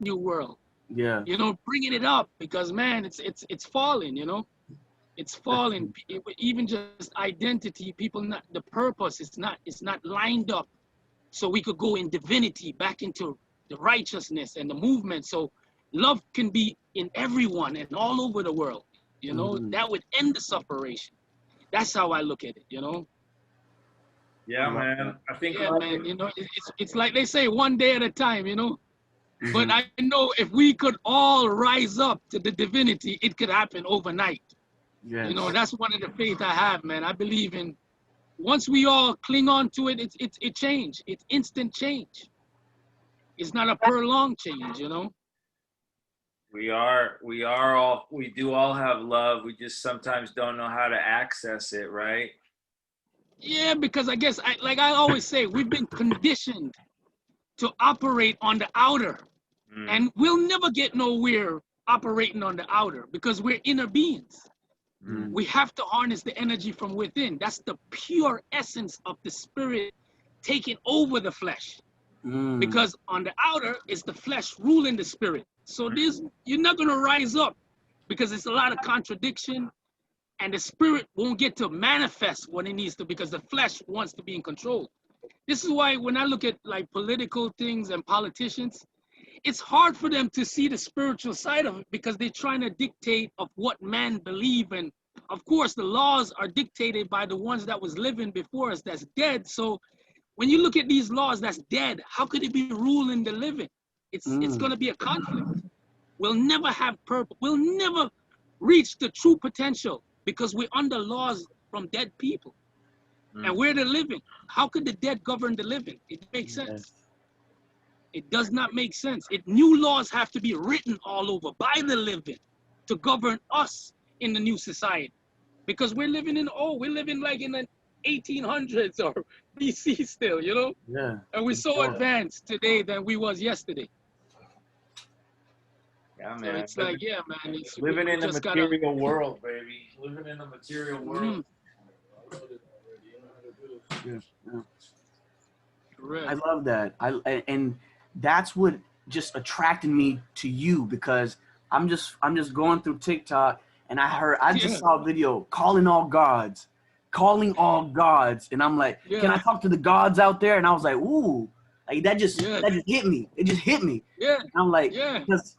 new world. Yeah. You know, bringing it up because man, it's falling. You know, it's falling. Even just identity, people not the purpose. It's not lined up, so we could go in divinity back into the righteousness and the movement. So love can be in everyone and all over the world. You know, that would end the separation. That's how I look at it. You know. Yeah, Love that. man. I think Yeah, like man. You know, it's like they say, one day at a time. You know. But Mhm. I know if we could all rise up to the divinity, it could happen overnight. You know, Yes. that's one of the faith I have, man. I believe in once we all cling on to it, it change. It's instant change. It's not a prolonged change, you know. we do all have love. We just sometimes don't know how to access it, right? Yeah, because I guess like I always say, we've been conditioned to operate on the outer, Mm, and we'll never get nowhere operating on the outer because we're inner beings. mm, We have to harness the energy from within. That's the pure essence of the spirit taking over the flesh. Mm. Because on the outer is the flesh ruling the spirit. So mm. this you're not gonna rise up because it's a lot of contradiction, and the spirit won't get to manifest what it needs to because the flesh wants to be in control. This is why when I look at like political things and politicians, it's hard for them to see the spiritual side of it because they're trying to dictate of what man believe, and of course the laws are dictated by the ones that was living before us that's dead. So when you look at these laws that's dead, how could it be ruling the living? It's going to Mm. be a conflict. We'll never have purpose. We'll never reach the true potential because we're under laws from dead people and Mm. we're the living. How could the dead govern the living? It makes sense. Yes. It does not make sense. New laws have to be written all over by the living to govern us in the new society because we're living like in the 1800s or BC still, you know, Yeah. and we're For so sure. advanced today than we was yesterday. Yeah, So man. it's like, yeah, man, Living we in the just gotta. material world, baby. Living in the material world. Mm, Yeah. Yeah. I correct. love that. And that's what just attracted me to you because I'm just going through TikTok and I just Yeah, saw a video calling all gods, and I'm like, can yeah, I talk to the gods out there? And I was like, ooh, like yeah, that just hit me. It just hit me. yeah, And I'm like, yeah. because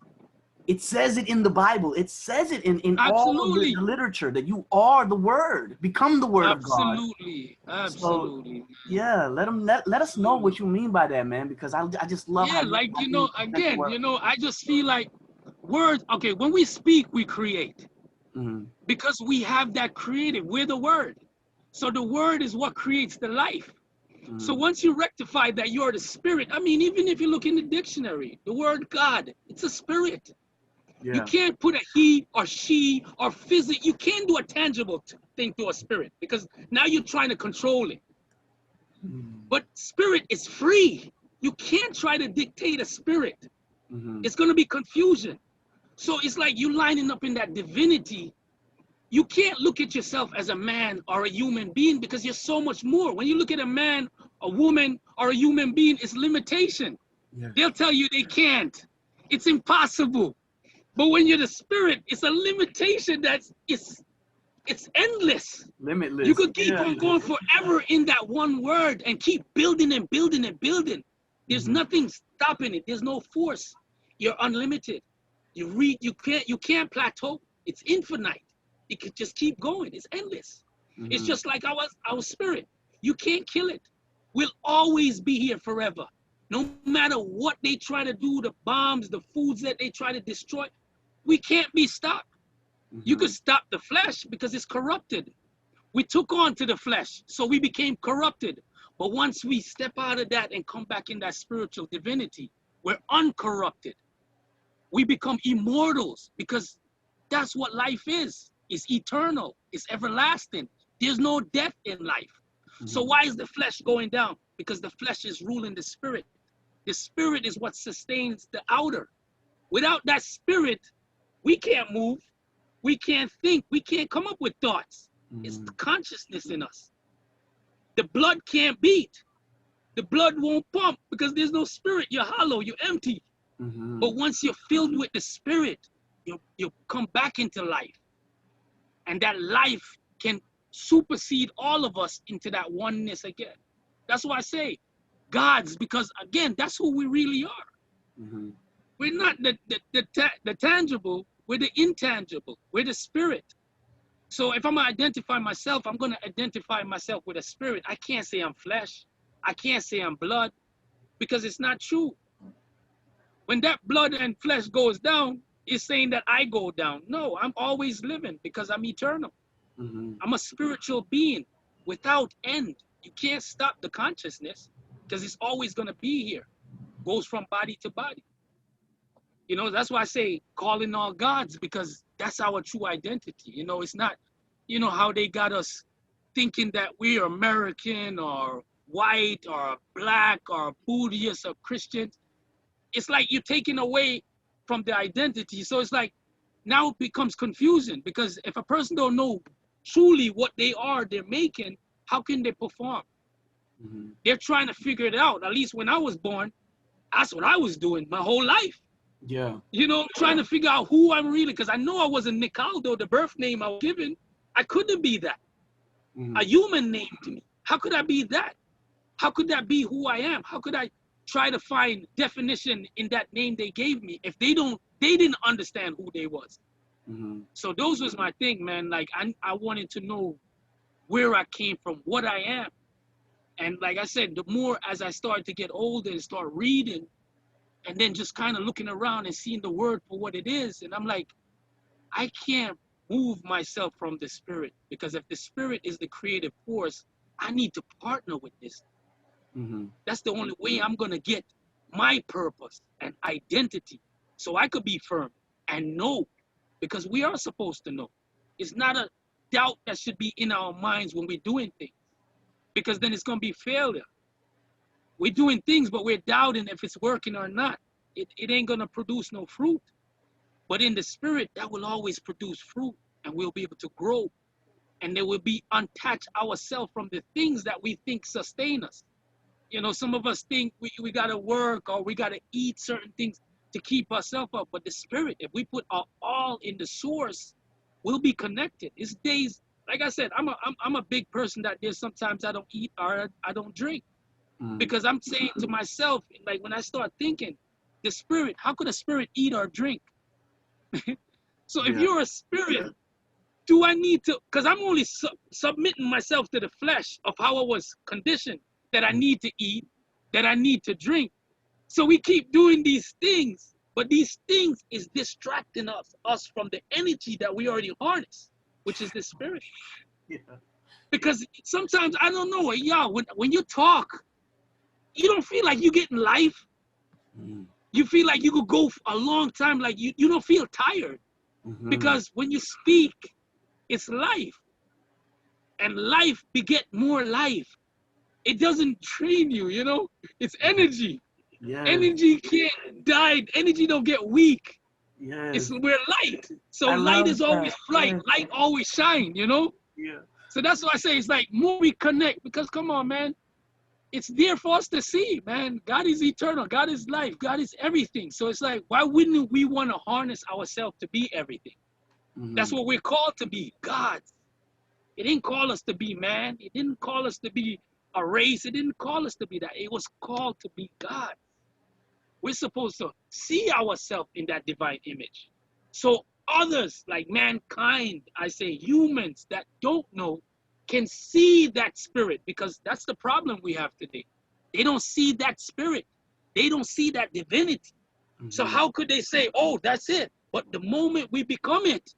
it says it in the Bible. It says it in all of the Absolutely, literature that you are the Word, become the Word of God. absolutely, So absolutely, yeah, let us know absolutely. what you mean by that, man, because I just love Yeah, like how you present the again, Word. I just feel like words. Okay, when we speak, we create Mm-hmm. because we have that creative. We're the word. So the word is what creates the life. So Mm-hmm. once you rectify that you're the spirit, I mean, even if you look in the dictionary, the word God, it's a spirit. You Yeah. can't put a he or she or physic. You can't do a tangible thing to a spirit because now you're trying to control it. But spirit is free. You can't try to dictate a spirit. Mm-hmm. It's going to be confusion. So it's like you lining up in that divinity. You can't look at yourself as a man or a human being because you're so much more. When you look at a man, a woman, or a human being, it's limitation. Yes. They'll tell you they can't. It's impossible. But when you're the spirit, it's a limitation it's endless. You Limitless. could keep Yeah. on going forever in that one word and keep building and building and building. There's Mm-hmm. nothing stopping it. There's no force. You're unlimited. You can't plateau. It's infinite. You could just keep going. It's endless. It's Mm-hmm. just like our spirit. You can't kill it. We'll always be here forever. No matter what they try to do, the bombs, the foods that they try to destroy, we can't be stopped. You Mm-hmm. could stop the flesh because it's corrupted. We took on to the flesh, so we became corrupted. But once we step out of that and come back in that spiritual divinity, we're uncorrupted. We become immortals because that's what life is. It's eternal, it's everlasting. There's no death in life. So Mm-hmm. why is the flesh going down? Because the flesh is ruling the spirit. The spirit is what sustains the outer. Without that spirit, we can't move, we can't think, we can't come up with thoughts. It's Mm-hmm. the consciousness in us. The blood can't beat. The blood won't pump because there's no spirit. You're hollow, you're empty. But once you're filled with the Spirit, you come back into life. And that life can supersede all of us into that oneness again. That's why I say God's, because again, that's who we really are. We're not the tangible, we're the intangible, we're the spirit. So if I'm gonna identify myself, I'm gonna identify myself with a spirit. I can't say I'm flesh, I can't say I'm blood, because it's not true. When that blood and flesh goes down, it's saying that I go down. No, I'm always living because I'm eternal. I'm a spiritual being without end. You can't stop the consciousness because it's always going to be here. Goes from body to body. You know, that's why I say calling all gods, because that's our true identity. You know, it's not, you know, how they got us thinking that we're American or white or black or Buddhist or Christian. It's like you're taking away from the identity. So it's like now it becomes confusing, because if a person don't know truly what they are, they're making, how can they perform? They're trying to figure it out. At least when I was born, that's what I was doing my whole life. Yeah. You know, trying to figure out who I'm really, because I know I wasn't Nicaldo, the birth name I was given. I couldn't be that. A human named me. How could I be that? How could that be who I am? How could I try to find definition in that name they gave me if they didn't understand who they was? So those was my thing, man. Like I wanted to know where I came from, what I am. And like I said, the more as I started to get older and start reading, and then just kind of looking around and seeing the word for what it is, and I'm like, I can't move myself from the spirit, because if the spirit is the creative force, I need to partner with this. That's the only way I'm gonna get my purpose and identity, so I could be firm and know, because we are supposed to know. It's not a doubt that should be in our minds when we're doing things, because then it's gonna be failure. We're doing things, but we're doubting if it's working or not. It ain't gonna produce no fruit. But in the spirit, that will always produce fruit, and we'll be able to grow. And there will be untouched ourselves from the things that we think sustain us. You know, some of us think we gotta work or we gotta eat certain things to keep ourselves up. But the spirit, if we put our all in the source, we'll be connected. It's days, like I said, I'm a big person that there's sometimes I don't eat or I don't drink. Because I'm saying to myself, like when I start thinking, the spirit, how could a spirit eat or drink? So if you're a spirit, do I need to, because I'm only submitting myself to the flesh of how I was conditioned, that I need to eat, that I need to drink. So we keep doing these things, but these things is distracting us from the energy that we already harness, which is the spirit. Because sometimes, I don't know, y'all, when you talk, you don't feel like you're getting life. You feel like you could go a long time, like you don't feel tired. Because when you speak, it's life. And life beget more life. It doesn't drain you, you know? It's energy. Energy can't die. Energy don't get weak. We're light. So light is always bright. Light always shine, you know? So that's why I say it's like more we connect, because come on, man. It's there for us to see, man. God is eternal. God is life. God is everything. So it's like, why wouldn't we want to harness ourselves to be everything? That's what we're called to be, gods. It didn't call us to be man. It didn't call us to be a race. It didn't call us to be that. It was called to be God. We're supposed to see ourselves in that divine image. So others, like mankind, I say humans that don't know, can see that spirit, because that's the problem we have today. They don't see that spirit. They don't see that divinity. So how could they say, oh, that's it? But the moment we become it,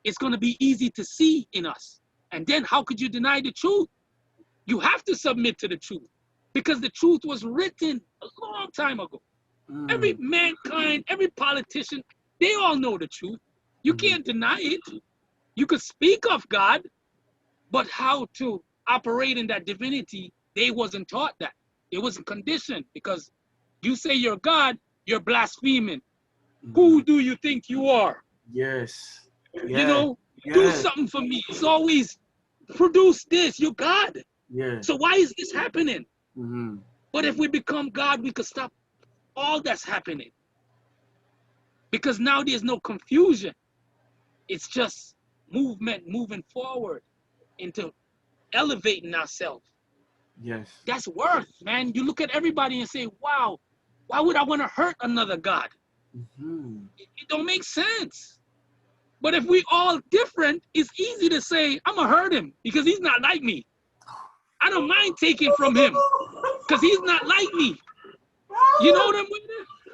it's going to be easy to see in us. And then how could you deny the truth? You have to submit to the truth, because the truth was written a long time ago. Every mankind, every politician, they all know the truth. You can't deny it. You could speak of God, but how to operate in that divinity, they wasn't taught that. It wasn't conditioned, because you say you're God, you're blaspheming. Who do you think you are? You know, do something for me. It's always produce this, you're God. So why is this happening? But if we become God, we could stop all that's happening. because now there's no confusion. It's just movement, moving forward into elevating ourselves. Yes. That's worth, man. You look at everybody and say, wow, why would I want to hurt another God? It don't make sense. But if we all different, it's easy to say, I'm going to hurt him because he's not like me. I don't mind taking from him because he's not like me. You know what I'm with?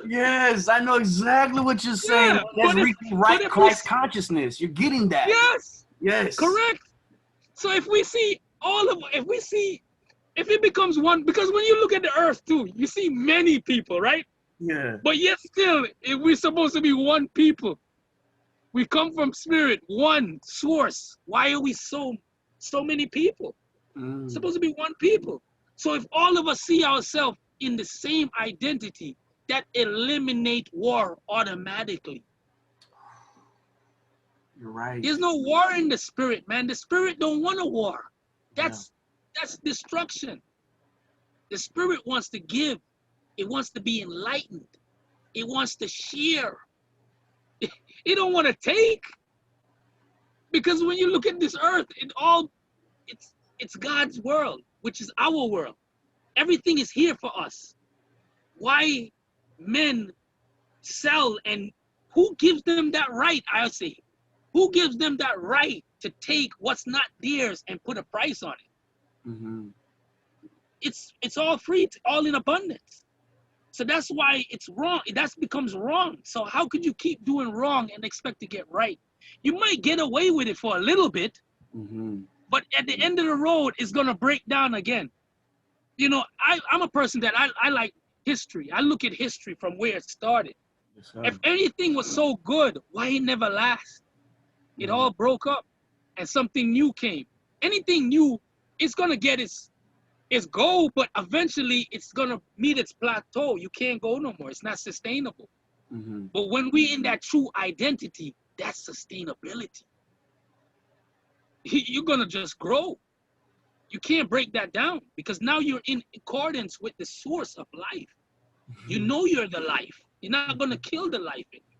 Yes, I know exactly what you're saying. Yeah, That's but reaching right Christ consciousness. You're getting that. Yes. Yes. Correct. So if we see if it becomes one, because when you look at the earth too, you see many people, right? Yeah. But yet still, if we're supposed to be one people, we come from spirit, one source. Why are we so many people? It's supposed to be one people. So if all of us see ourselves in the same identity, that eliminate war automatically. You're right. There's no war in the spirit, man. The spirit don't want a war. That's destruction. The spirit wants to give. It wants to be enlightened. It wants to share. It don't want to take. Because when you look at this earth, it's God's world, which is our world. Everything is here for us. Why men sell, and who gives them that right, I say? Who gives them that right to take what's not theirs and put a price on it? It's all free, it's all in abundance. So that's why it's wrong. That becomes wrong. So how could you keep doing wrong and expect to get right? You might get away with it for a little bit, but at the end of the road, it's going to break down again. You know, I'm a person that I like history. I look at history from where it started. Yes, sir. If anything was so good, why it never last? It all broke up and something new came. Anything new, it's going to get its goal, but eventually it's going to meet its plateau. You can't go no more. It's not sustainable. But when we in that true identity, that's sustainability. You're going to just grow. You can't break that down because now you're in accordance with the source of life. You know you're the life. You're not going to kill the life in you.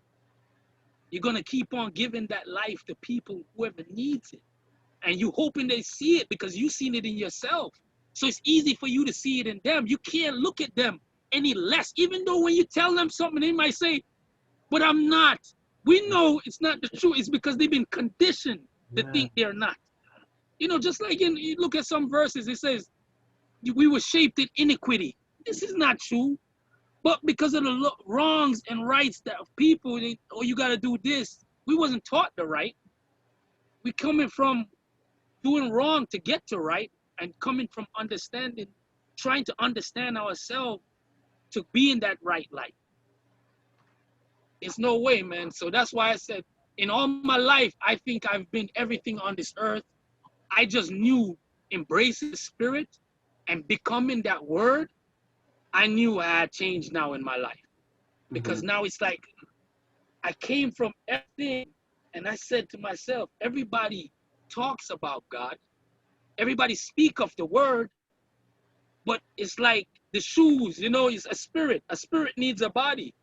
You're going to keep on giving that life to people, whoever needs it. And you hoping they see it because you've seen it in yourself. So it's easy for you to see it in them. You can't look at them any less. Even though when you tell them something, they might say, but I'm not. We know it's not the truth. It's because they've been conditioned to think they're not. You know, just like you look at some verses, it says, we were shaped in iniquity. This is not true. But because of the wrongs and rights that people, you got to do this. We wasn't taught the right. We coming from doing wrong to get to right, and coming from understanding, trying to understand ourselves to be in that right light. It's no way, man. So that's why I said, in all my life, I think I've been everything on this earth. I just knew embracing the spirit and becoming that word. I knew I had changed now in my life. Because now it's like, I came from everything, and I said to myself, everybody talks about God. Everybody speak of the word, but it's like the shoes, you know, it's a spirit. A spirit needs a body.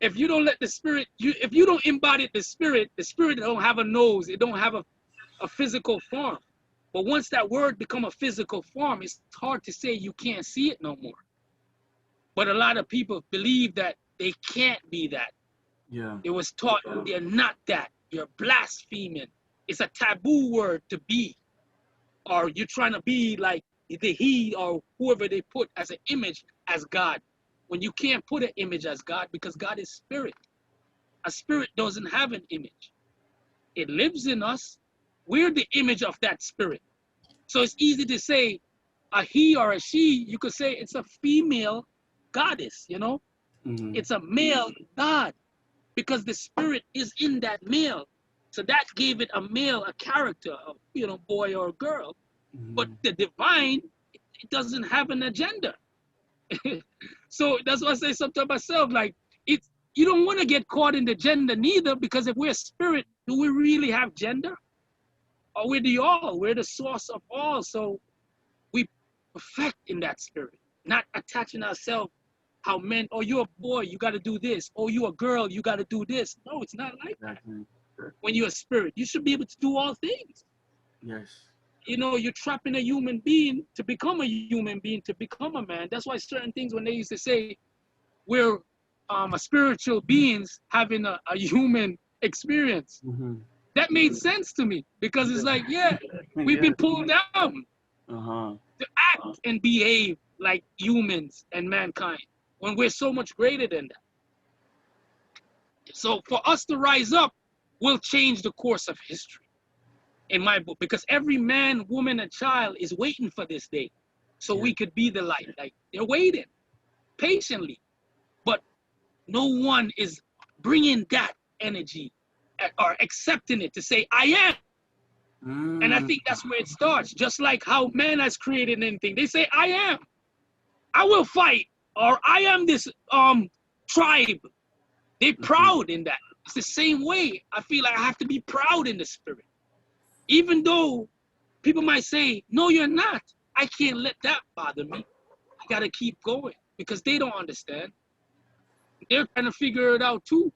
If you don't let the spirit, if you don't embody the spirit don't have a nose. It don't have a physical form. But once that word become a physical form, it's hard to say you can't see it no more. But a lot of people believe that they can't be that. Yeah. It was taught they're not that. You're blaspheming. It's a taboo word to be. Or you're trying to be like the he or whoever they put as an image as God. When you can't put an image as God because God is spirit. A spirit doesn't have an image. It lives in us. We're the image of that spirit. So it's easy to say a he or a she. You could say it's a female goddess, you know? It's a male God because the spirit is in that male. So that gave it a male, a character, you know, boy or girl. But the divine, it doesn't have an agenda. So that's why I say sometimes myself, like, you don't want to get caught in the gender neither, because if we're spirit, do we really have gender? Or we're the all, we're the source of all. So we perfect in that spirit, not attaching ourselves how men, oh, you're a boy, you got to do this. Oh, you're a girl, you got to do this. No, it's not like that. Exactly. When you're a spirit, you should be able to do all things. Yes. You know, you're trapping a human being to become a human being, to become a man. That's why certain things, when they used to say we're a spiritual beings having a human experience, Mm-hmm. that made sense to me, because it's like, yeah, we've Yeah. been pulled down Uh-huh. to act and behave like humans and mankind when we're so much greater than that. So for us to rise up will change the course of history, in my book, because every man, woman, and child is waiting for this day, so we could be the light. Like, they're waiting patiently, but no one is bringing that energy or accepting it to say, I am. And I think that's where it starts. Just like how man has created anything, they say, I am. I will fight, or I am this tribe. They're proud in that. It's the same way I feel like I have to be proud in the spirit. Even though people might say, no, you're not. I can't let that bother me. I got to keep going, because they don't understand. They're trying to figure it out too.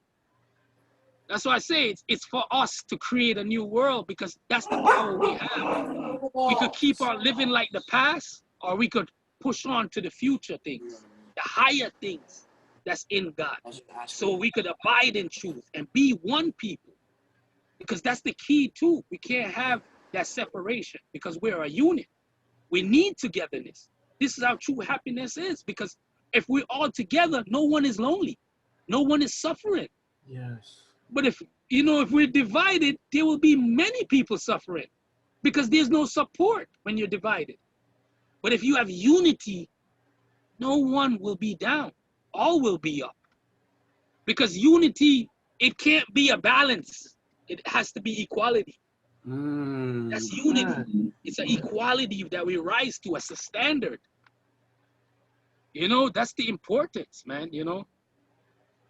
That's why I say it's for us to create a new world, because that's the power we have. We could keep on living like the past, or we could push on to the future things, the higher things that's in God. So we could abide in truth and be one people, because that's the key too. We can't have that separation, because we're a unit. We need togetherness. This is how true happiness is, because if we're all together, no one is lonely. No one is suffering. Yes. But if we're divided, there will be many people suffering, because there's no support when you're divided. But if you have unity, no one will be down. All will be up. Because unity, it can't be a balance. It has to be equality. That's unity. It's an equality that we rise to as a standard. That's the importance, man,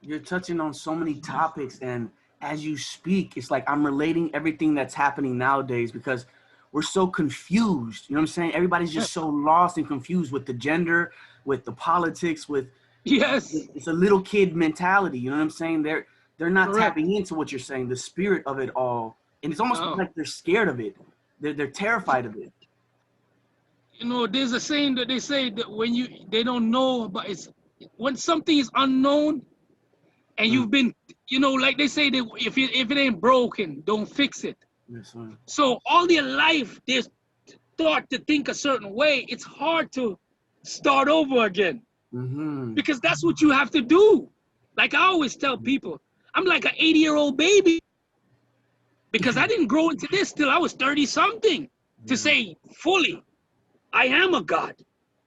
You're touching on so many topics, and as you speak, it's like I'm relating everything that's happening nowadays, because we're so confused. You know what I'm saying? Everybody's just so lost and confused with the gender, with the politics, with Yes. It's a little kid mentality. You know what I'm saying? They're not Correct. tapping into what you're saying, the spirit of it all, and it's almost like they're scared of it. They're terrified of it. There's a saying that they say that they don't know, but it's when something is unknown, and you've been, like they say that if it ain't broken, don't fix it. Yes, sir. So all their life, they're taught to think a certain way. It's hard to start over again, because that's what you have to do. Like I always tell people, I'm like an 80-year-old baby, because I didn't grow into this till I was 30-something to say fully, I am a God.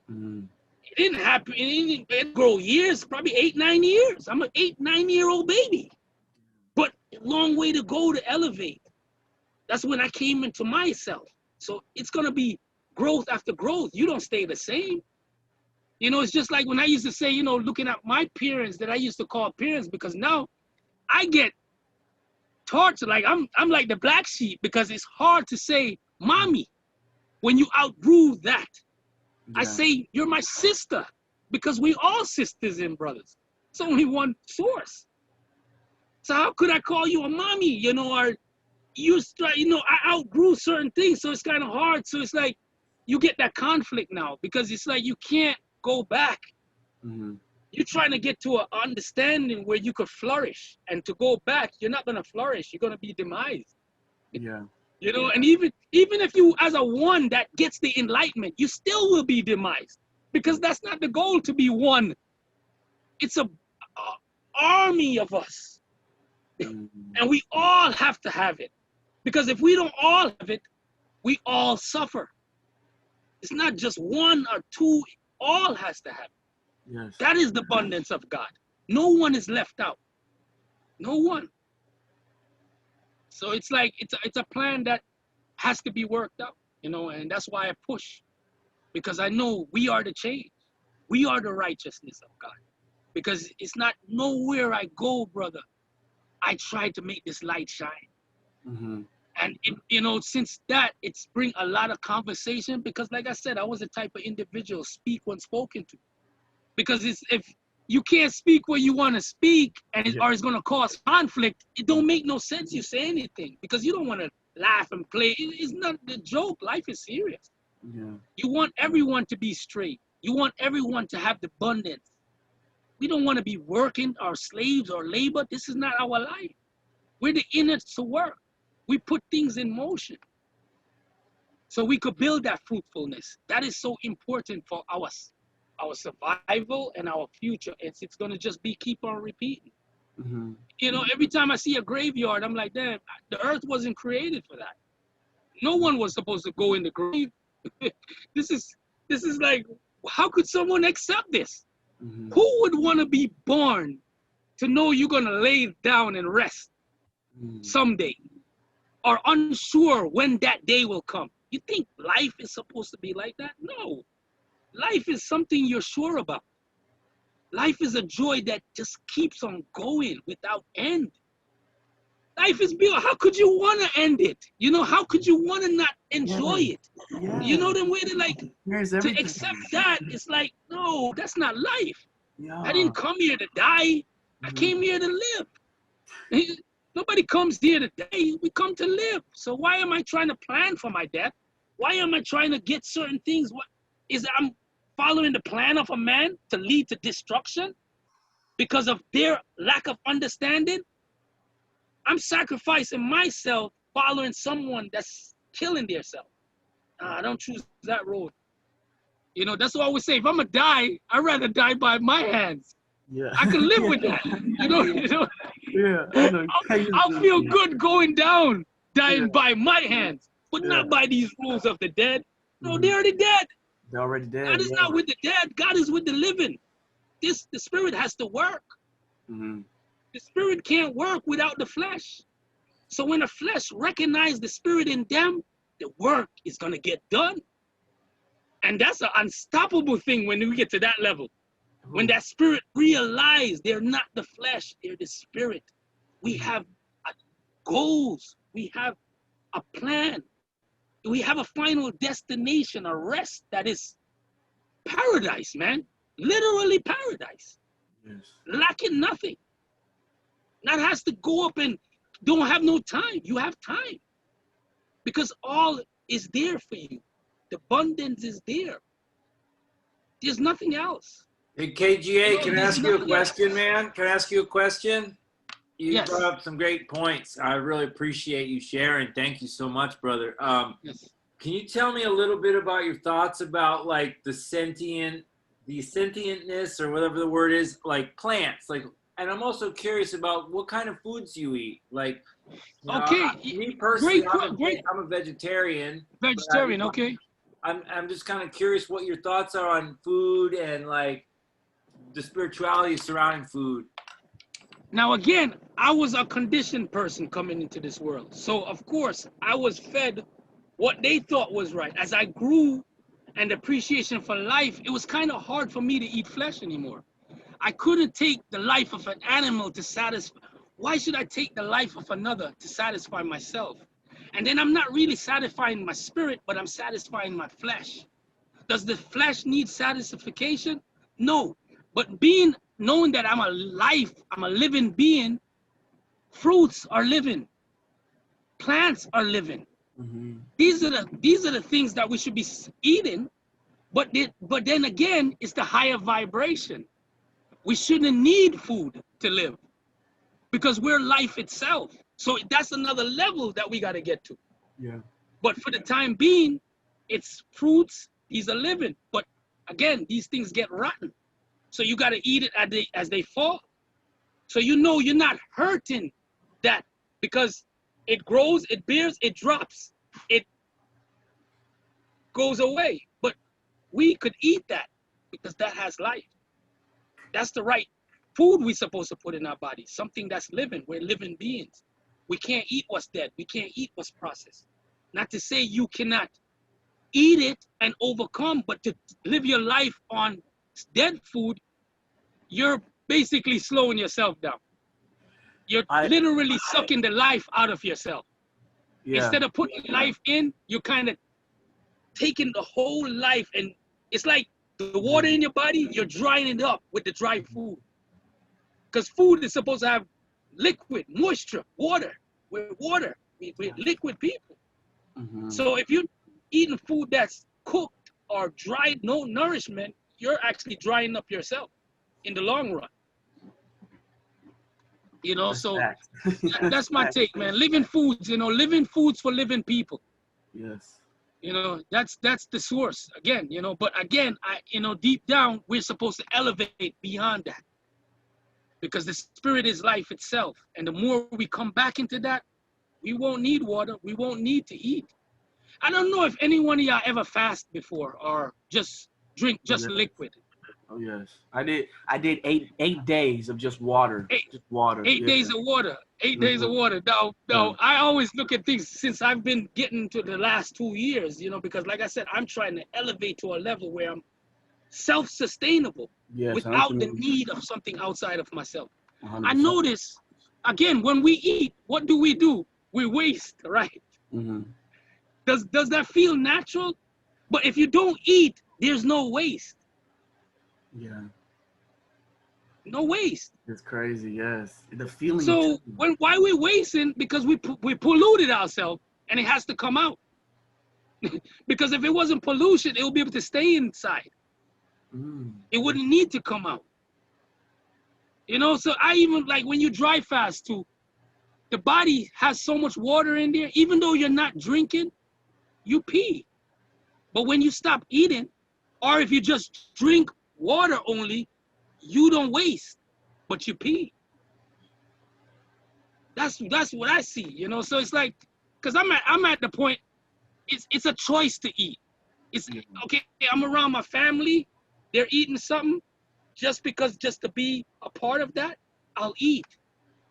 It didn't happen. It didn't grow years, probably 8-9 years. I'm an 8-9-year-old baby, but a long way to go to elevate. That's when I came into myself. So it's gonna be growth after growth. You don't stay the same. It's just like when I used to say, looking at my parents that I used to call parents, because now I get taught like I'm like the black sheep, because it's hard to say mommy when you outgrew that. Yeah. I say you're my sister, because we all sisters and brothers. It's only one source. So how could I call you a mommy? Or I outgrew certain things, so it's kind of hard. So it's like you get that conflict now, because it's like you can't go back. You're trying to get to an understanding where you could flourish, and to go back, you're not gonna flourish. You're gonna be demised. Yeah. And even if you, as a one that gets the enlightenment, you still will be demised, because that's not the goal, to be one. It's a army of us, and we all have to have it, because if we don't all have it, we all suffer. It's not just one or two, all has to have it. Yes. That is the abundance of God. No one is left out. No one. So it's like it's a plan that has to be worked out, and that's why I push, because I know we are the change. We are the righteousness of God. Because it's not nowhere I go, brother, I try to make this light shine. And since that, it's bring a lot of conversation, because like I said, I was the type of individual speak when spoken to. Because if you can't speak what you want to speak, and Yeah. or it's going to cause conflict, it don't make no sense you say anything because you don't want to laugh and play. It's not the joke. Life is serious. Yeah. You want everyone to be straight. You want everyone to have the abundance. We don't want to be working or slaves or labor. This is not our life. We're the inner to work. We put things in motion so we could build that fruitfulness. That is so important for our survival and our future. It's going to just be keep on repeating. Mm-hmm. You know, every time I see a graveyard, I'm like, damn, the earth wasn't created for that. No one was supposed to go in the grave. This is like, how could someone accept this? Mm-hmm. Who would want to be born to know you're going to lay down and rest someday, or unsure when that day will come? You think life is supposed to be like that? No. Life is something you're sure about. Life is a joy that just keeps on going without end. Life is beautiful. How could you want to end it? You know, how could you want to not enjoy it? Yeah. You know, the way to like, Here's to everything. accept that, it's like, no, that's not life. Yeah. I didn't come here to die. I came here to live. Nobody comes here to die. We come to live. So why am I trying to plan for my death? Why am I trying to get certain things? What is I'm following the plan of a man to lead to destruction because of their lack of understanding? I'm sacrificing myself following someone that's killing themselves. I don't choose that road. You know, that's what I always say. If I'm gonna die, I'd rather die by my hands. Yeah. I can live with that. You know, Yeah. I know. I'll feel good going down, dying by my hands, but Yeah. not by these rules of the dead. No, they're already dead. They're already dead. God is not with the dead. God is with the living. The spirit has to work. Mm-hmm. The spirit can't work without the flesh. So when the flesh recognizes the spirit in them, the work is gonna get done. And that's an unstoppable thing when we get to that level. When that spirit realizes they're not the flesh, they're the spirit. We have goals. We have a plan. We have a final destination, a rest that is paradise, man. Literally paradise. Yes. Lacking nothing. Not has to go up and don't have no time. You have time. Because all is there for you. The abundance is there. There's nothing else. Hey, KGA, can I there's ask you a nothing question, else. man? Can I ask you a question? You Yes. brought up some great points. I really appreciate you sharing. Thank you so much, brother. Yes. Can you tell me a little bit about your thoughts about like the sentientness or whatever the word is, like plants, like, and I'm also curious about what kind of foods you eat. Like, you know, Okay. me personally, Great. I'm a vegetarian. Vegetarian, okay. I'm just kind of curious what your thoughts are on food and like the spirituality surrounding food. Now, again, I was a conditioned person coming into this world. So, of course, I was fed what they thought was right. As I grew and appreciation for life, it was kind of hard for me to eat flesh anymore. I couldn't take the life of an animal to satisfy. Why should I take the life of another to satisfy myself? And then I'm not really satisfying my spirit, but I'm satisfying my flesh. Does the flesh need satisfaction? No. But knowing that I'm a living being, fruits are living, plants are living. Mm-hmm. These are the things that we should be eating, but then again, it's the higher vibration. We shouldn't need food to live because we're life itself. So that's another level that we got to get to. Yeah. But for the time being, it's fruits. These are living. But again, these things get rotten. So you got to eat it as they fall. So you know you're not hurting that because it grows, it bears, it drops, it goes away. But we could eat that because that has life. That's the right food we're supposed to put in our bodies, something that's living. We're living beings. We can't eat what's dead. We can't eat what's processed. Not to say you cannot eat it and overcome, but to live your life on dead food, you're basically slowing yourself down. You're literally sucking the life out of yourself. Yeah. Instead of putting life in, you're kind of taking the whole life, and it's like The water in your body, you're drying it up with the dry food. Because food is supposed to have liquid, moisture, water. We're water. We're liquid people. So if you're eating food that's cooked or dried, no nourishment, you're actually drying up yourself in the long run. You know, so that's my take, man. Living foods, you know, living foods for living people. Yes. You know, that's the source again, you know, but again, you know, deep down, we're supposed to elevate beyond that because the spirit is life itself. And the more we come back into that, we won't need water. We won't need to eat. I don't know if any one of y'all ever fast before or just drink just liquid. Oh yes, I did. I did 8 days of just water. Just water. 8 days of water. 8 days of water. No, I always look at things since I've been getting to the last 2 years, you know, because like I said, I'm trying to elevate to a level where I'm self-sustainable without the need of something outside of myself. 100%. I notice, again, when we eat, what do? We waste, right? Does that feel natural? But if you don't eat, there's no waste. Yeah. No waste. It's crazy, yes. The feeling. So why we wasting? Because we polluted ourselves, and it has to come out. Because if it wasn't pollution, it would be able to stay inside. It wouldn't need to come out. You know, so I even like when you dry fast too, the body has so much water in there, even though you're not drinking, you pee. But when you stop eating, or if you just drink water only, you don't waste, but you pee. That's what I see, you know. So it's like, cause I'm at the point, it's a choice to eat. It's okay. I'm around my family, they're eating something, just to be a part of that, I'll eat.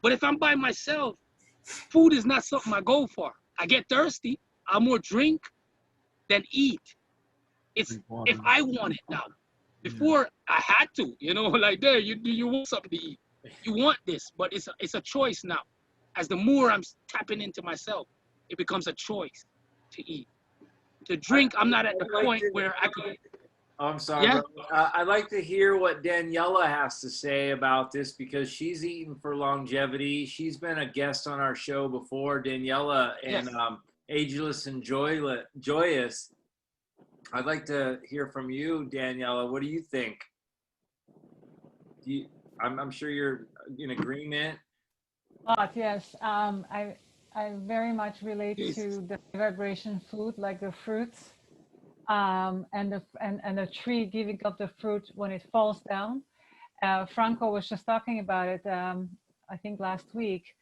But if I'm by myself, food is not something I go for. I get thirsty, I'll more drink than eat. It's if I want it now. Before I had to, you know, like there, you want something to eat. You want this, but it's a choice now. As the more I'm tapping into myself, it becomes a choice to eat. To drink, I'm not at the point where I could. Oh, I'm sorry. Yeah? I'd like to hear what Daniela has to say about this because she's eaten for longevity. She's been a guest on our show before, Daniela, and Ageless and Joyous. I'd like to hear from you, Daniela. What do you think? I'm sure you're in agreement. Yes. I very much relate to the vibration food, like the fruits, and the tree giving up the fruit when it falls down. Franco was just talking about it, I think last week.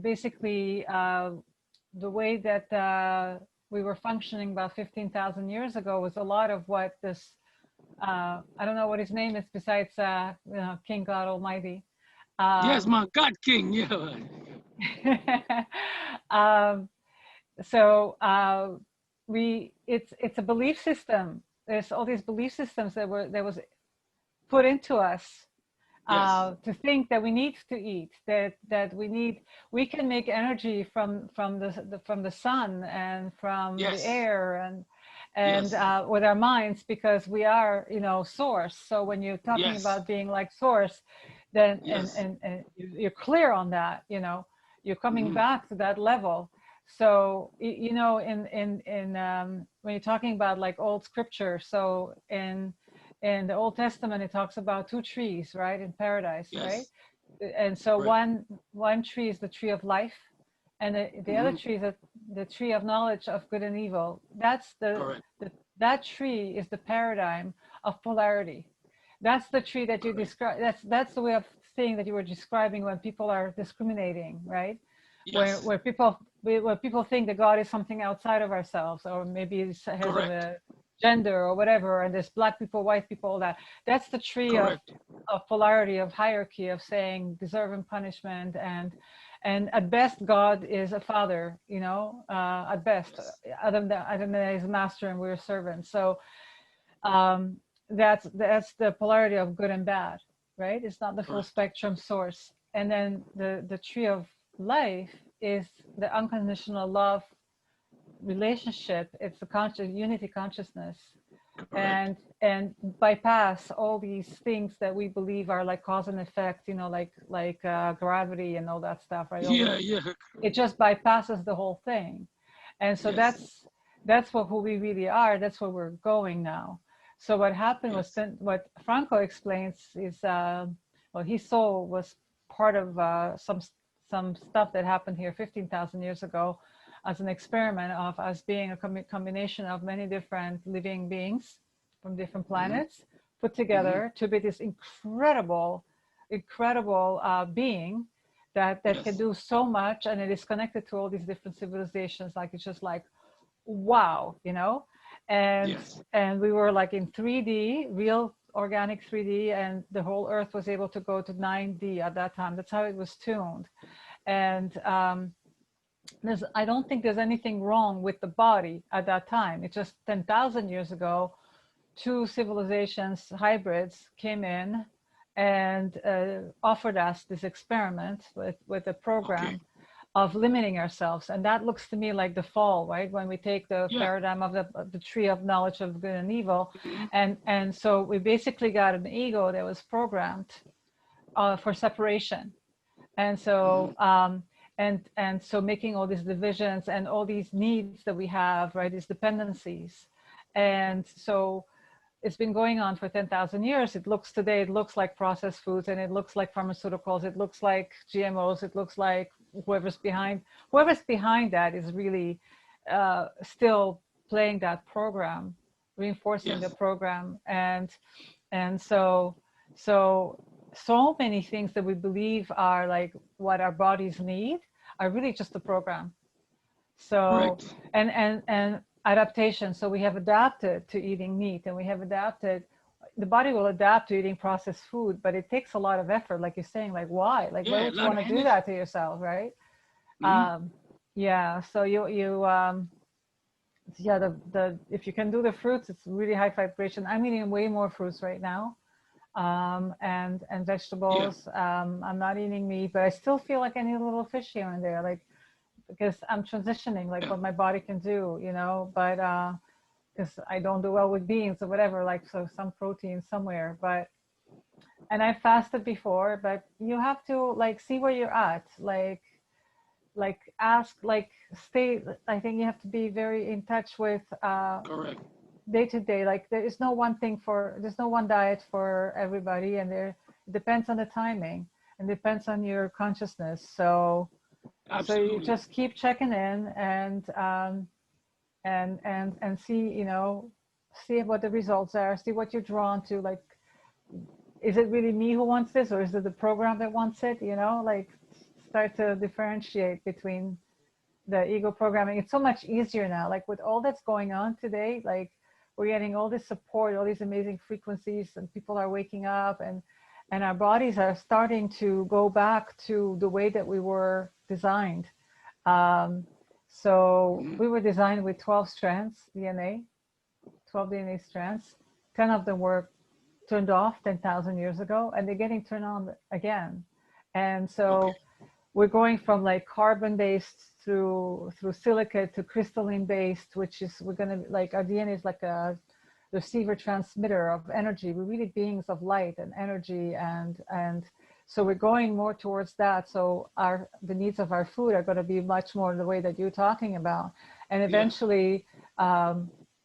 Basically, the way that we were functioning about 15,000 years ago was a lot of what this, I don't know what his name is besides King God Almighty. Yes, my God King, yeah. It's a belief system. There's all these belief systems that was put into us to think that we need to eat, that we can make energy from the sun and from the air and with our minds, because we are, you know, source. So when you're talking about being like source, then and you're clear on that, you know, you're coming back to that level. So you know, in when you're talking about like old scripture, so in the Old Testament, it talks about 2 trees, right, in paradise, right? And so one tree is the tree of life, and the other tree is the tree of knowledge of good and evil. That's that tree is the paradigm of polarity. That's the tree that you describe. That's the way of seeing that you were describing when people are discriminating, right? Where people think that God is something outside of ourselves, or maybe it has a gender or whatever, and there's black people, white people, all that. That's the tree of polarity, of hierarchy, of saying deserving punishment, and at best God is a father, you know, at best. Adam is a master and we're servants. So that's the polarity of good and bad, right? It's not the full spectrum source. And then the tree of life is the unconditional love relationship. It's the unity consciousness. Correct. and bypass all these things that we believe are like cause and effect, you know, like gravity and all that stuff, right? All Yeah, these, yeah. it just bypasses the whole thing. And so Yes, that's what who we really are. That's where we're going now. So what happened was yes. then what Franco explains is well, his soul was part of some stuff that happened here 15,000 years ago as an experiment of us being a combination of many different living beings from different Hmm. planets put Hmm. together to be this incredible being that can Yes, do so much, and it is connected to all these different civilizations. Like it's just like wow, you know. and yes. and we were like in 3D, real organic 3D, and the whole earth was able to go to 9D at that time. That's how it was tuned. And I don't think there's anything wrong with the body at that time. It's just 10,000 years ago, two civilizations, hybrids, came in and offered us this experiment with a Okay. program of limiting ourselves. And that looks to me like the fall, right? When we take the Yeah. paradigm of the tree of knowledge of good and evil. Hmm. And so we basically got an ego that was programmed for separation. And Hmm. so and so making all these divisions and all these needs that we have, right, these dependencies. And so it's been going on for 10,000 years. Today it looks like processed foods, and it looks like pharmaceuticals, it looks like GMOs, it looks like whoever's behind that is really still playing that program, reinforcing the Yes. program. And so many things that we believe are like what our bodies need are really just a program. So Correct. and adaptation. So we have adapted to eating meat, and we have adapted. The body will adapt to eating processed food, but it takes a lot of effort. Like you're saying, like why? Like why Yeah, a would you lot want of to do energy. that to yourself, right? Hmm. Um, yeah. So you yeah, the if you can do the fruits, it's really high vibration. I'm eating way more fruits right now, and Yeah. vegetables. I'm not eating meat, but I still feel like I need a little fish here and there, like because I'm transitioning, like Yeah. what my body can do, you know. But because I don't do well with beans or whatever, like so some protein somewhere. But and I fasted before, but you have to like see where you're at, like ask, like stay. I think you have to be very in touch with Correct. day to day. Like there's no one diet for everybody, and there it depends on the timing and depends on your consciousness. So you Absolutely. just keep checking in and see, you know, see what the results are, see what you're drawn to. Like, is it really me who wants this, or is it the program that wants it? You know, like start to differentiate between the ego programming. It's so much easier now, like with all that's going on today. Like we're getting all this support, all these amazing frequencies, and people are waking up, and our bodies are starting to go back to the way that we were designed. um, so Hmm. we were designed with 12 strands DNA, 12 DNA strands. 10 of them were turned off 10,000 years ago, and they're getting turned on again. And Okay. so we're going from like carbon based through silicate to crystalline based, which is we're going to like our DNA is like a receiver transmitter of energy. We're really beings of light and energy, and so we're going more towards that. So the needs of our food are going to be much more the way that you're talking about, and Yeah. eventually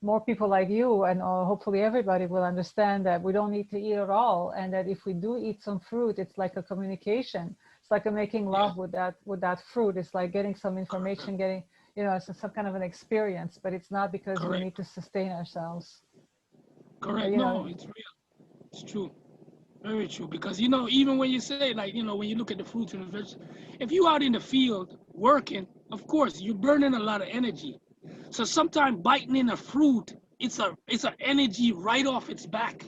more people like you and hopefully everybody will understand that we don't need to eat at all, and that if we do eat some fruit, it's like a communication. It's like a making Yeah. love with that fruit. It's like getting some Correct. information, getting, you know, it's some kind of an experience, but it's not because we need Correct. to sustain ourselves. Correct. You No, know, it's real. It's true. Very true. Because you know, even when you say like, you know, when you look at the fruits and the vegetables, if you out in the field working, of course you're burning a lot of energy. So sometimes biting in a fruit, it's a energy right off its back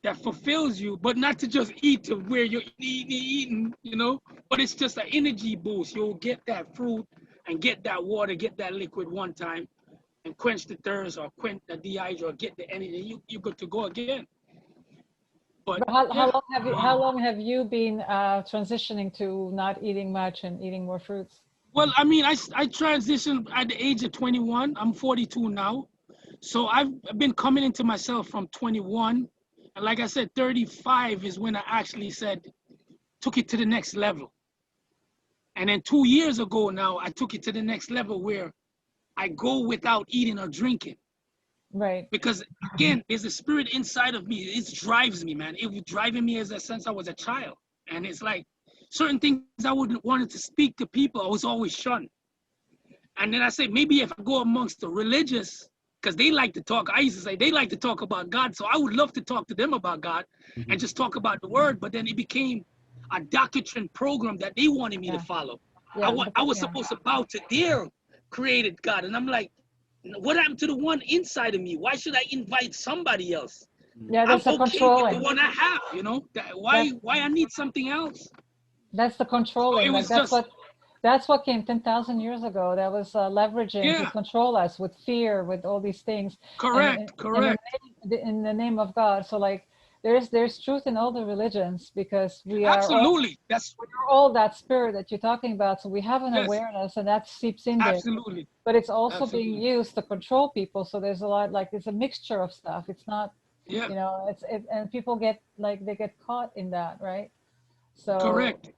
that fulfills you, but not to just eat to where you're eating, you know, but it's just an energy boost. You'll get that fruit and get that water, get that liquid one time and quench the thirst or quench the dehydration or get the energy. You're good to go again. But but how yeah, long have you been transitioning to not eating much and eating more fruits? well, I mean, I transitioned at the age of 21. I'm 42 now. So I've been coming into myself from 21. And like I said, 35 is when I actually took it to the next level. And then 2 years ago now, I took it to the next level where I go without eating or drinking. Right. Because again, there's a spirit inside of me. It drives me, man. It was driving me since I was a child. And it's like certain things I wouldn't wanted to speak to people, I was always shunned. And then I say, maybe if I go amongst the religious, because they like to talk, I used to say they like to talk about God. So I would love to talk to them about God and just talk about the word. But then it became a doctrine program that they wanted me to follow. Yeah. I was supposed to bow to their created God. And I'm like, what happened to the one inside of me? Why should I invite somebody else? Yeah, that's I'm the okay controlling. with the one I have, why I need something else? That's the controlling. So it Like was that's what came 10,000 years ago. That was leveraging to control us with fear, with all these things. Correct. In the name of God. So like there's truth in all the religions because we are Absolutely. we're all that spirit that you're talking about. So we have an Yes. awareness and that seeps in there. Absolutely. But it's also Absolutely. being used to control people. So there's a lot, like it's a mixture of stuff. It's not, Yeah. and people get caught in that, right? So Correct.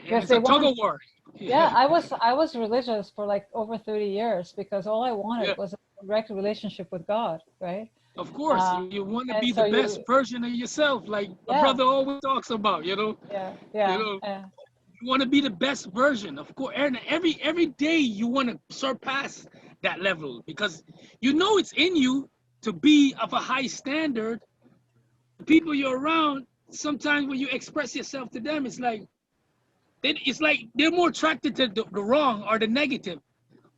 yes, It's a tug of war. Yeah, I was religious for like over 30 years because all I wanted was a direct relationship with God, right? Of course, you want to and be so the best version of yourself, like a Yeah. brother always talks about, Yeah, You want to be the best version, of course. And every day you want to surpass that level because it's in you to be of a high standard. The people you're around, sometimes when you express yourself to them, it's like they're more attracted to the wrong or the negative.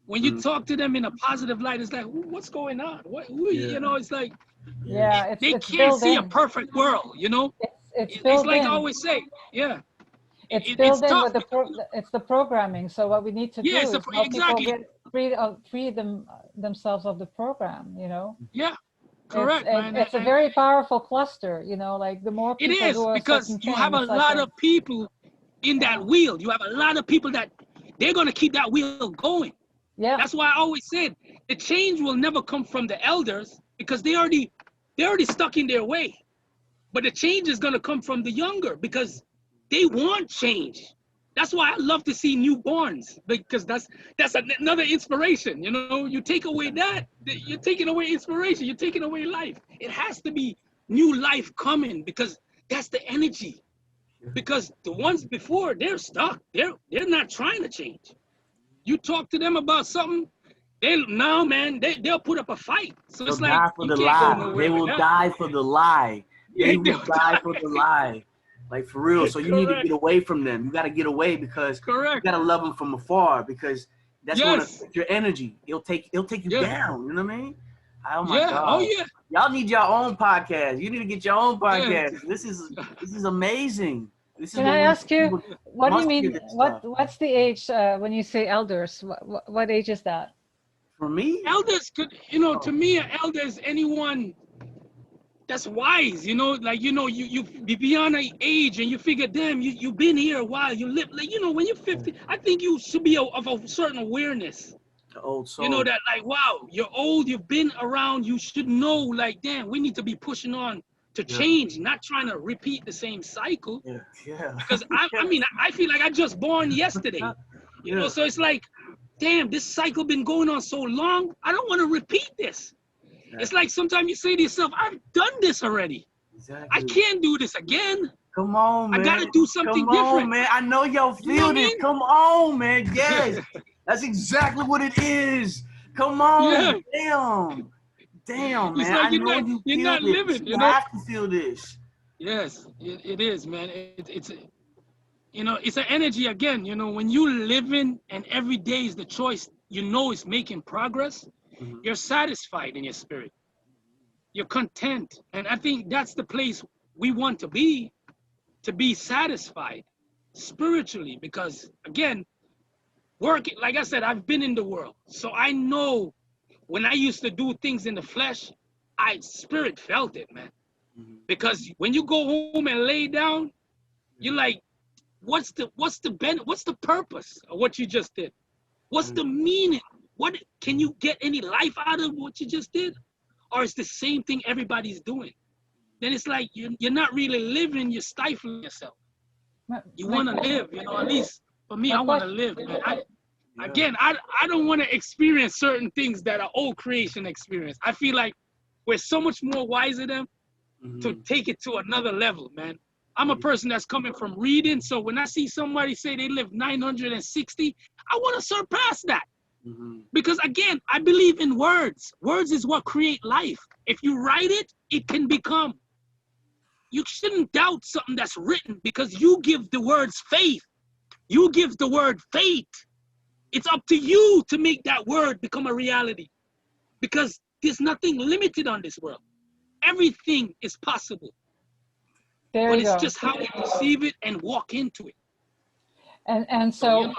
When you talk to them in a positive light, it's like, what's going on? It's like they it's can't built see a in. perfect world, It's It's built like in. I always say, It's it's built in tough. with it's the programming. So what we need to do is help exactly. people get free themselves of the program. Yeah, correct, man. It's a very powerful cluster. Like the more It people is do a because certain you thing, have a it's like lot of people in that wheel. You have a lot of people that they're gonna keep that wheel going. yeah. That's why I always said the change will never come from the elders because they're already stuck in their way. But the change is gonna come from the younger because they want change. That's why I love to see newborns because that's another inspiration. You take away that, you're taking away inspiration. You're taking away life. It has to be new life coming because that's the energy. Because the ones before, they're stuck. They're not trying to change. You talk to them about something, they'll put up a fight. So They'll it's like die for you the can't go lie. nowhere They with will that. die for the lie. They will they'll die for the lie. Like for real. So you need to Correct. get away from them. You got to get away because Correct. you got to love them from afar because that's going to Yes. affect your energy. It'll take you down. You know what I mean? Oh my Yeah. God. Oh yeah. Y'all need your own podcast. You need to get your own Yeah. podcast. This is amazing. This is Can what I ask you, people what do you must hear mean? this stuff. What's the age when you say elders? What age is that? For me, Elders could, to me, an elder is anyone that's wise, you be beyond an age and you figure, damn, you've been here a while, you live, like, when you're 50, I think you should be of a certain awareness, the old soul. that like, wow, you're old, you've been around, you should know, like, damn, we need to be pushing on to change, not trying to repeat the same cycle. Yeah. Because I feel like I just born yesterday, so it's like, damn, this cycle been going on so long, I don't want to repeat this. It's like sometimes you say to yourself, I've done this already. Exactly. I can't do this again. Come on, man. I gotta do something Come on, different. man. I know y'all feel You know what I this. mean? Come on, man. Yes. That's exactly what it is. Come on. Yeah. Damn, It's man. like I know you you're feel not this. living, You have to feel this. Yes, it is, man. It's an energy again. When you living and every day is the choice, it's making progress. Mhm. You're satisfied in your spirit. You're content, and I think that's the place we want to be satisfied spiritually. Because again, working, like I said, I've been in the world, so I know when I used to do things in the flesh, spirit felt it, man. Mhm. Because when you go home and lay down, you're like, what's the purpose of what you just did? What's the meaning? What can you get any life out of what you just did? or it's the same thing everybody's doing, then it's like you're not really living, you're stifling yourself. You want to live, you know, at least for me, I want to live, man. I don't want to experience certain things that are old creation experience. I feel like we're so much more wiser than to take it to another level, man. I'm a person that's coming from reading, so when I see somebody say they live 960, I want to surpass that. Because again, I believe in words. Words is what create life. If you write it, it can become. You shouldn't doubt something that's written because you give the words faith. You give the word faith. It's up to you to make that word become a reality because there's nothing limited on this world. Everything is possible. But it's just how we perceive it and walk into it. And so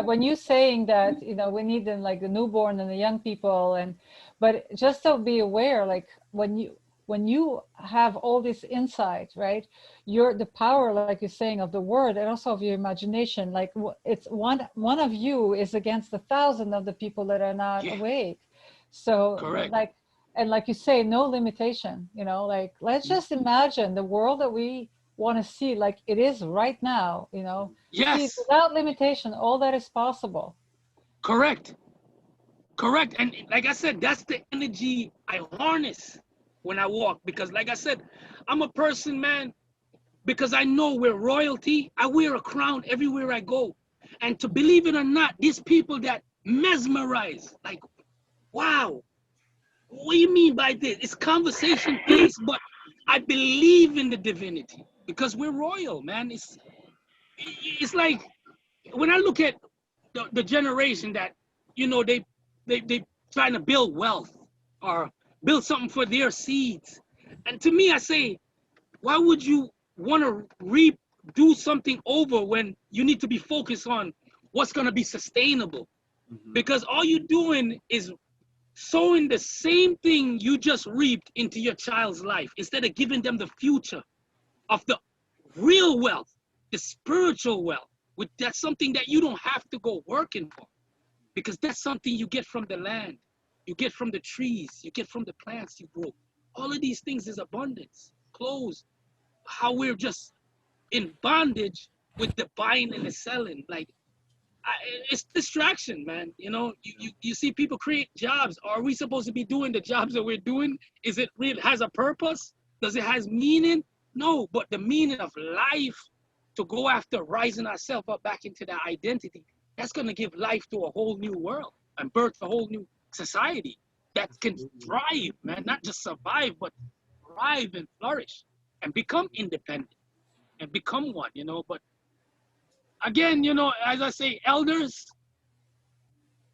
when you're saying that, you know, we need them like the newborn and the young people, but just to be aware, like when you have all this insight, right? The power, like you're saying, of the word and also of your imagination. Like it's one of you is against 1,000 of the people that are not awake. So correct. Like you say, no limitation. You know, like let's just imagine the world that we want to see like it is right now, you know. Yes. See, without limitation, all that is possible. Correct. And like I said, that's the energy I harness when I walk, because like I said, I'm a person, man, because I know we're royalty. I wear a crown everywhere I go. And to believe it or not, these people that mesmerize, like, wow, what do you mean by this? It's conversation based, but I believe in the divinity because we're royal, man. It's like when I look at the generation that, you know, they trying to build wealth or build something for their seeds. And to me, I say, why would you want to do something over when you need to be focused on what's going to be sustainable? Because all you're doing is sowing the same thing you just reaped into your child's life instead of giving them the future of the real wealth, the spiritual wealth. That's something that you don't have to go working for, because that's something you get from the land, you get from the trees, you get from the plants you grow. All of these things is abundance. Clothes, how we're just in bondage with the buying and the selling. Like, it's distraction, man. You know, you see people create jobs. Are we supposed to be doing the jobs that we're doing? Is it real? Has a purpose? Does it has meaning? No, but the meaning of life, to go after rising ourselves up back into that identity, that's going to give life to a whole new world and birth a whole new society that can thrive, man. Not just survive, but thrive and flourish and become independent and become one, you know. But again, you know, as I say, elders,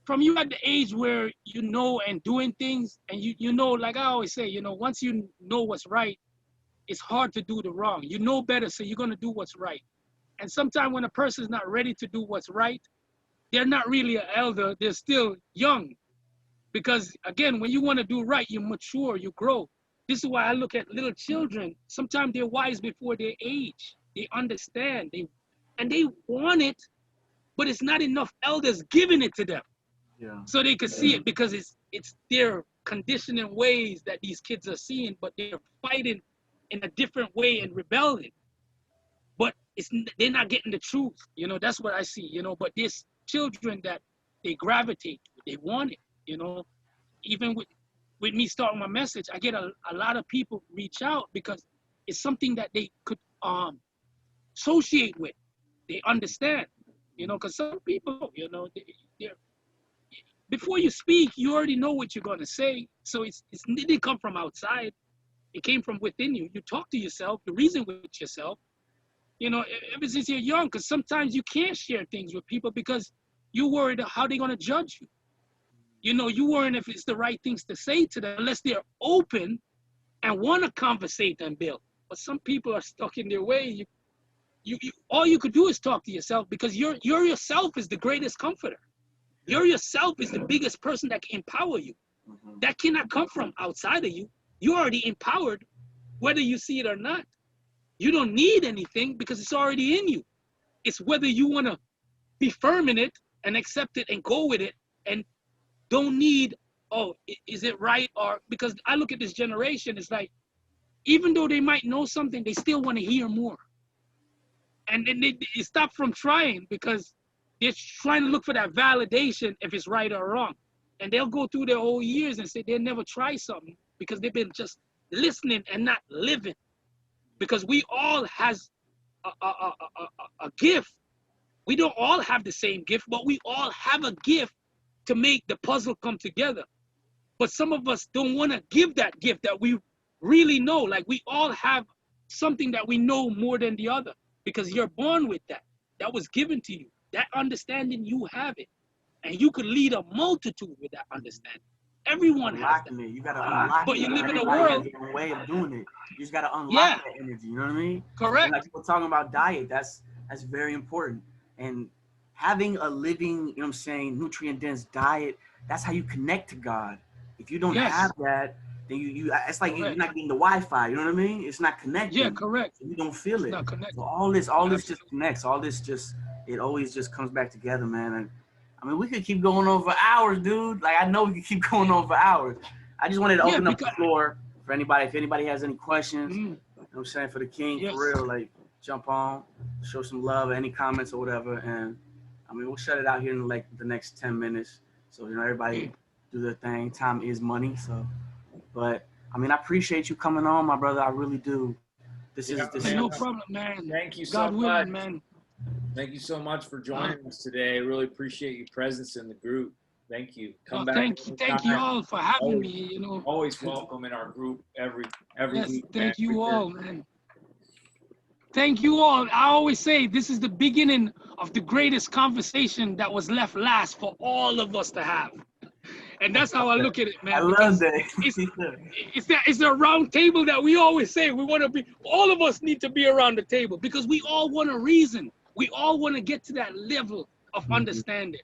from you at the age where you know and doing things, and you know, like I always say, you know, once you know what's right, it's hard to do the wrong. You know better, so you're going to do what's right. And sometimes when a person is not ready to do what's right, they're not really an elder, they're still young. Because again, when you want to do right, you mature, you grow. This is why I look at little children. Sometimes they're wise before their age. They understand, and they want it, but it's not enough elders giving it to them. So they can see it, because it's their conditioning ways that these kids are seeing, but they're fighting in a different way and rebelling. But they're not getting the truth, you know. That's what I see, you know. But there's children that they gravitate, they want it, you know. Even with me starting my message, I get a lot of people reach out because it's something that they could associate with. They understand, you know, because some people, you know, they're before you speak, you already know what you're going to say. So it didn't come from outside. It came from within you. You talk to yourself, you reason with yourself, you know, ever since you're young, because sometimes you can't share things with people because you're worried how they're going to judge you. You know, you're worried if it's the right things to say to them, unless they're open and want to conversate and build. But some people are stuck in their way. You all you could do is talk to yourself, because you're yourself is the greatest comforter. You're yourself is the biggest person that can empower you. That cannot come from outside of you. You're already empowered, whether you see it or not. You don't need anything because it's already in you. It's whether you want to be firm in it and accept it and go with it, and don't need oh, is it right? Or because I look at this generation, it's like, even though they might know something, they still want to hear more. And then they stop from trying because they're trying to look for that validation if it's right or wrong. And they'll go through their whole years and say they'll never try something because they've been just listening and not living. Because we all has a gift. We don't all have the same gift, but we all have a gift to make the puzzle come together. But some of us don't want to give that gift that we really know. Like, we all have something that we know more than the other because you're born with that. That was given to you. That understanding, you have it. And you could lead a multitude with that understanding. Everyone has that. It. You gotta unlock but it. you live in a Everybody world. has their own way of doing it. You just gotta unlock Yeah. that energy. You know what I mean? Correct. And like people talking about diet, that's very important. And having a living, you know what I'm saying, nutrient dense diet, that's how you connect to God. If you don't Yes. have that, then you it's like you're Correct. not getting the Wi-Fi. You know what I mean? It's not connecting. Yeah, correct. You don't feel It's it. not connected. So all this just Absolutely. connects. All this just, it always just comes back together, man. And I mean, we could keep going on for hours, dude. Like, I know we could keep going on for hours. I just wanted to open up the floor for anybody. If anybody has any questions, you know what I'm saying, for the king, Yes. for real, like, jump on, show some love, any comments or whatever. And I mean, we'll shut it out here in like the next 10 minutes. So, you know, everybody do their thing. Time is money. So, but I mean, I appreciate you coming on, my brother. I really do. This is no problem, man. Thank you so God willing, much. man. Thank you so much for joining us today. I really appreciate your presence in the group. Thank you. Come back. Thank you all for having me. You know, always welcome in our group every yes, week. thank you all, man. Thank you all. I always say this is the beginning of the greatest conversation that was left last for all of us to have. And that's how I look at it, man. I love that. It's a round table that we always say we want to be. All of us need to be around the table because we all want to reason. We all want to get to that level of understanding.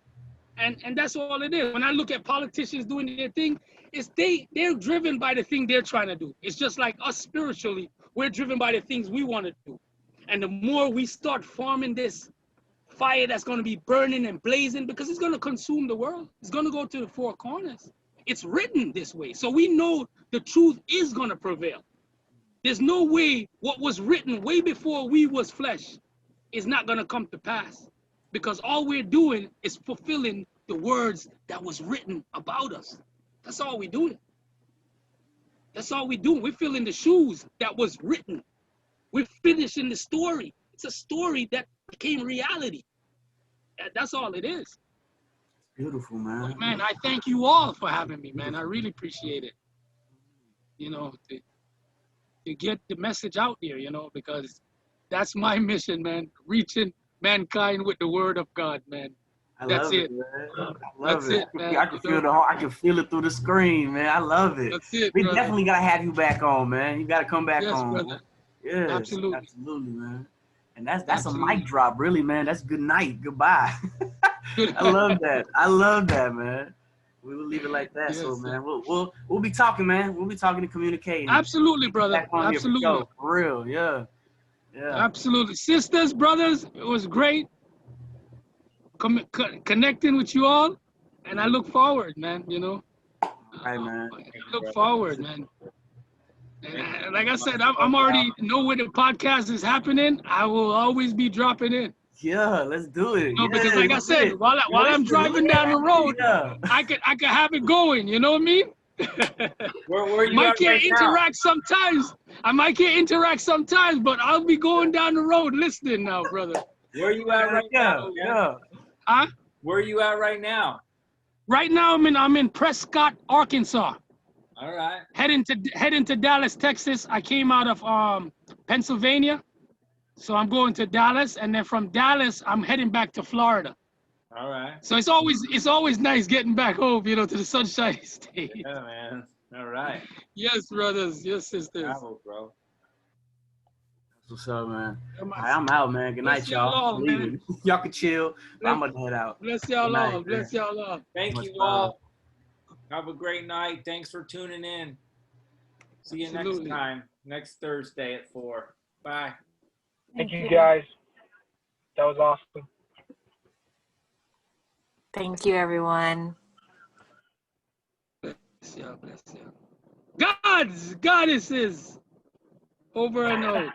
And that's all it is. When I look at politicians doing their thing, they're driven by the thing they're trying to do. It's just like us spiritually, we're driven by the things we want to do. And the more we start forming this fire that's going to be burning and blazing, because it's going to consume the world. It's going to go to the four corners. It's written this way. So we know the truth is going to prevail. There's no way what was written way before we was flesh is not going to come to pass. Because all we're doing is fulfilling the words that was written about us. That's all we're doing. That's all we're doing. We're filling the shoes that was written. We're finishing the story. It's a story that became reality. That's all it is. Beautiful, man. But man, I thank you all for having me, man. I really appreciate it. You know, to get the message out there, you know, because that's my mission, man. Reaching mankind with the word of God, man. That's it. Man. I love That's it, man. I can feel I can feel it through the screen, man. I love it. That's it, We brother. definitely gotta have you back on, man. You gotta come back on. Brother. Man. Yes, Absolutely, man. And that's a mic drop, really, man. That's good night, goodbye. Good I love that. I love that, man. We will leave it like that. Yes, So, man, we'll be talking, man. We'll be talking and communicating. Absolutely, brother. Back on Absolutely. Here for real, yeah. Absolutely. Sisters, brothers, it was great connecting with you all. And I look forward, man, you know. Right, man. I look forward, man. And like I said, I'm already know where the podcast is happening. I will always be dropping in. Yeah, let's do it. You know, because like I said, while I'm driving down the road, I could have it going. You know what I mean? Where you might can't right interact sometimes. I might can't interact sometimes, but I'll be going down the road listening now, brother. Where are you at right now? Yeah. Huh? Where are you at right now? Right now, I'm in Prescott, Arkansas. All right. Heading to Dallas, Texas. I came out of Pennsylvania, so I'm going to Dallas, and then from Dallas, I'm heading back to Florida. All right. So it's always nice getting back home, you know, to the Sunshine State. Yeah, man. All right. Yes, brothers. Yes, sisters. Bravo, bro. What's up, man? All right, I'm out, man. Good night, y'all. All, y'all can chill. I'm gonna head out. Bless y'all all. Bless y'all all. Thank you all. Have a great night. Thanks for tuning in. See you next time. Next Thursday at 4. Bye. Thank you, guys. That was awesome. Thank you, everyone. Bless you, bless you. Gods, goddesses, over and out.